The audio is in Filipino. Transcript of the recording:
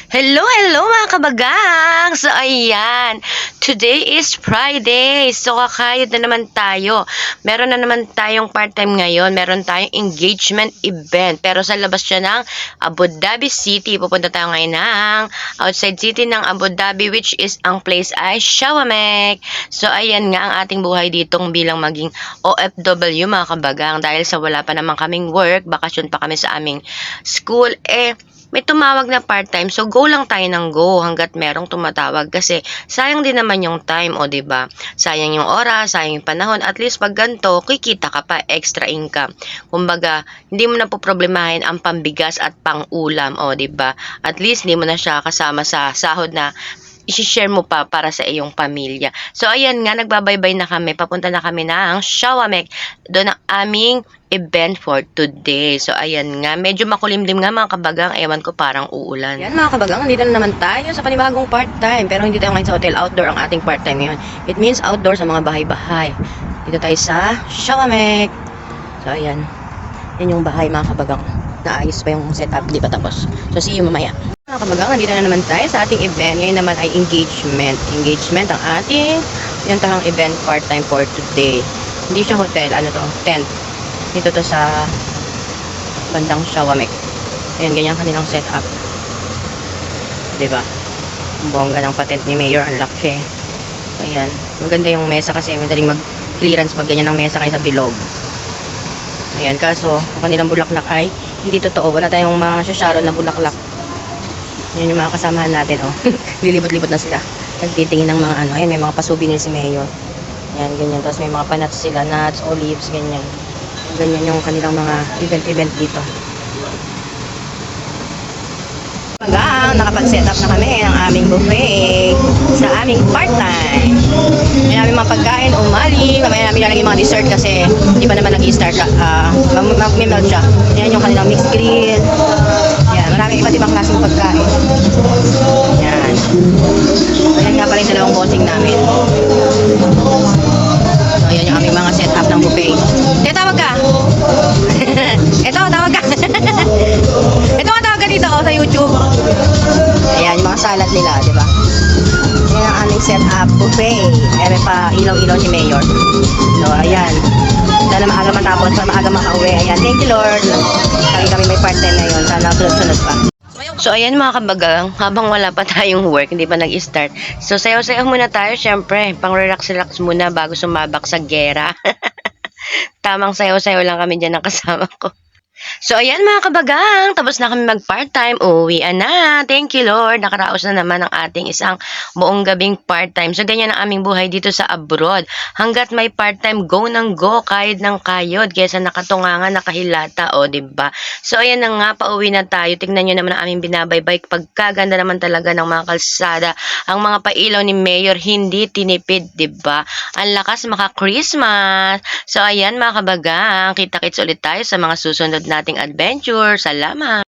Hello, hello mga kabagang! So, ayan. Today is Friday. So, kakayod na naman tayo. Meron na naman tayong part-time ngayon. Meron tayong engagement event. Pero sa labas siya ng Abu Dhabi City. Pupunta tayo ngayon ng outside city ng Abu Dhabi, which is ang place ay Shawamek. So, ayan nga ang ating buhay ditong bilang maging OFW mga kabagang. Dahil sa wala pa naman kaming work, bakasyon pa kami sa aming school, may tumawag na part-time, so go lang tayo ng go hanggat merong tumatawag kasi sayang din naman yung time, o diba? Sayang yung oras, sayang yung panahon, at least pag ganito, kikita ka pa, extra income. Kumbaga, hindi mo na po problemahin ang pambigas at pang-ulam, o diba? At least, hindi mo na siya kasama sa sahod na i-share mo pa para sa iyong pamilya. So, ayan nga, nagbabaybay na kami. Papunta na kami ng Shawamek. Doon ang aming event for today. So, ayan nga. Medyo makulimlim nga mga kabagang. Ewan ko, parang uulan. Yan mga kabagang, nandito na naman tayo sa panibagong part-time. Pero hindi tayo ngayon sa hotel. Outdoor ang ating part-time ngayon. It means outdoor sa mga bahay-bahay. Dito tayo sa Shawamek. So, ayan. Yan yung bahay mga kabagang. Naayos pa yung setup. Di pa tapos. So, see you mamaya. Mga kabagang, nandito na naman tayo sa ating event. Ngayon naman ay engagement. Engagement ang ating pinantahang event part-time for today. Hindi siya hotel, ano to, tent. Dito to sa bandang Shawamek. Ayan, ganyan kanilang setup. Diba? Ang bongga ng patent ni Mayor, ang laki. Ayan, maganda yung mesa kasi madaling mag-clearance pag ganyan ng mesa kayo sa bilog. Ayan, kaso, ang kanilang bulaklak ay hindi totoo. Wala tayong mga sharon na bulaklak. Yan yung mga kasamahan natin, oh. Lilibot-libot na sila. Nagtitingin ng mga ano. Ayan, may mga pa-souvenir si Mayor. Yan, ganyan. Tapos may mga pa-nuts sila. Nuts, olives, ganyan. Ganyan yung kanilang mga event-event dito. Hanggang nakapag-set up na kami ng aming buffet sa aming part-time. May aming mga pagkain, umali. Mamaya namin lalagay mga dessert kasi hindi pa naman nag-i-start. Mag-melt siya. Yan yung kanilang mixed grill. Yan, maraming iba't ibang klaseng pagkain. Yan. Ayan nga pala yung dalawang bossing namin. So, ayan yung aming mga set up ng buffet. Tawag ka! Ito, tawag ka! Ito nga tawag ka dito sa YouTube. Ayan, yung mga salad nila, di ba? Ayan ang aming set up buffet. May pa ilaw-ilaw si Mayor. So, ayan. Sana maaga matapos, para maaga makauwi. Ayan, thank you Lord. Kami may part-time na yun. Sana sunod-sunod pa. So, ayan mga kabagang, habang wala pa tayong work, hindi pa nag-start. So, sayaw-sayaw muna tayo, syempre. Pang-relax-relax muna bago sumabak sa gera. Tamang sayaw-sayaw lang kami dyan ng kasama ko. So, ayan mga kabagang, tapos na kami mag-part-time, uwian na. Thank you Lord, nakaraos na naman ang ating isang buong gabing part-time. So, ganyan ang aming buhay dito sa abroad. Hanggat may part-time, go ng go, kayod ng kayod, kesa nakatungangan, nakahilata, o diba? So, ayan na nga, pauwi na tayo. Tingnan nyo naman ang aming binabaybay. Pagkaganda naman talaga ng mga kalsada. Ang mga pailaw ni Mayor, hindi tinipid, diba? Ang lakas maka-Christmas. So, ayan mga kabagang, kita-kits ulit tayo sa mga susunod nating adventure. Salamat!